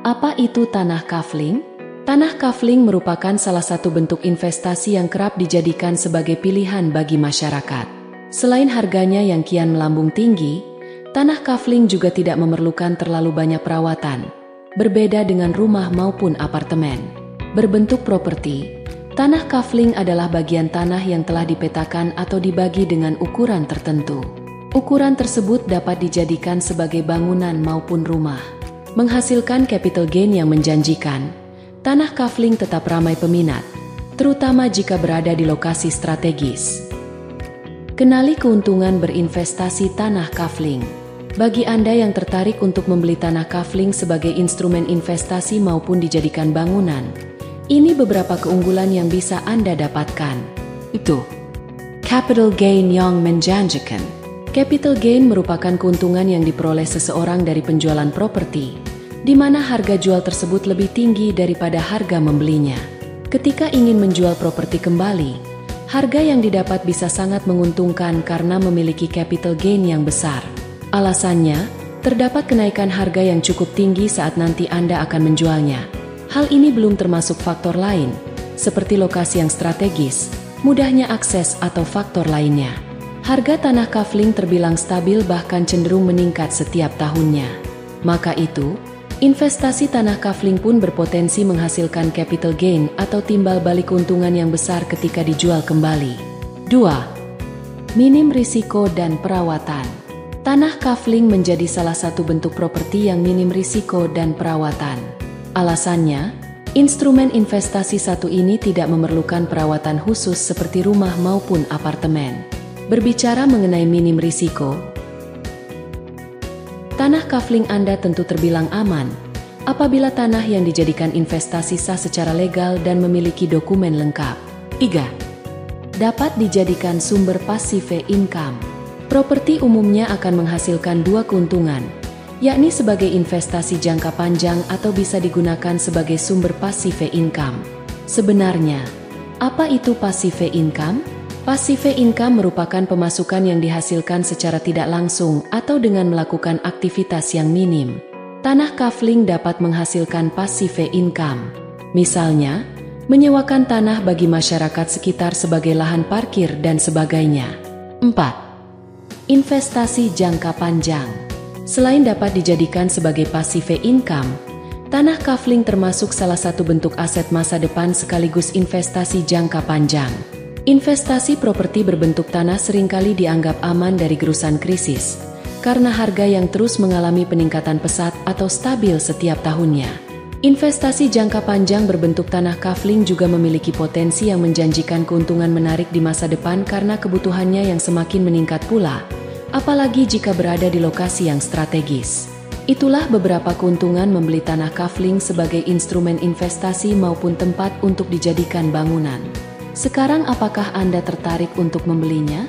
Apa itu tanah kafling? Tanah kafling merupakan salah satu bentuk investasi yang kerap dijadikan sebagai pilihan bagi masyarakat. Selain harganya yang kian melambung tinggi, tanah kafling juga tidak memerlukan terlalu banyak perawatan. Berbeda dengan rumah maupun apartemen berbentuk properti, tanah kafling adalah bagian tanah yang telah dipetakan atau dibagi dengan ukuran tertentu. Ukuran tersebut dapat dijadikan sebagai bangunan maupun rumah. Menghasilkan capital gain yang menjanjikan, tanah kafling tetap ramai peminat, terutama jika berada di lokasi strategis. Kenali keuntungan berinvestasi tanah kafling. Bagi Anda yang tertarik untuk membeli tanah kafling sebagai instrumen investasi maupun dijadikan bangunan, ini beberapa keunggulan yang bisa Anda dapatkan. Itu capital gain yang menjanjikan. Capital gain merupakan keuntungan yang diperoleh seseorang dari penjualan properti, di mana harga jual tersebut lebih tinggi daripada harga membelinya. Ketika ingin menjual properti kembali, harga yang didapat bisa sangat menguntungkan karena memiliki capital gain yang besar. Alasannya, terdapat kenaikan harga yang cukup tinggi saat nanti Anda akan menjualnya. Hal ini belum termasuk faktor lain, seperti lokasi yang strategis, mudahnya akses atau faktor lainnya. Harga tanah kafling terbilang stabil bahkan cenderung meningkat setiap tahunnya. Maka itu, investasi tanah kafling pun berpotensi menghasilkan capital gain atau timbal balik keuntungan yang besar ketika dijual kembali. 2. Minim risiko dan perawatan. Tanah kafling menjadi salah satu bentuk properti yang minim risiko dan perawatan. Alasannya, instrumen investasi satu ini tidak memerlukan perawatan khusus seperti rumah maupun apartemen. Berbicara mengenai minim risiko, tanah kafling Anda tentu terbilang aman apabila tanah yang dijadikan investasi sah secara legal dan memiliki dokumen lengkap. 3. Dapat dijadikan sumber passive income. Properti umumnya akan menghasilkan dua keuntungan, yakni sebagai investasi jangka panjang atau bisa digunakan sebagai sumber passive income. Sebenarnya, apa itu passive income? Passive income merupakan pemasukan yang dihasilkan secara tidak langsung atau dengan melakukan aktivitas yang minim. Tanah kafling dapat menghasilkan passive income. Misalnya, menyewakan tanah bagi masyarakat sekitar sebagai lahan parkir dan sebagainya. 4. Investasi jangka panjang. Selain dapat dijadikan sebagai passive income, tanah kafling termasuk salah satu bentuk aset masa depan sekaligus investasi jangka panjang. Investasi properti berbentuk tanah seringkali dianggap aman dari gerusan krisis, karena harga yang terus mengalami peningkatan pesat atau stabil setiap tahunnya. Investasi jangka panjang berbentuk tanah kafling juga memiliki potensi yang menjanjikan keuntungan menarik di masa depan karena kebutuhannya yang semakin meningkat pula, apalagi jika berada di lokasi yang strategis. Itulah beberapa keuntungan membeli tanah kafling sebagai instrumen investasi maupun tempat untuk dijadikan bangunan. Sekarang apakah Anda tertarik untuk membelinya?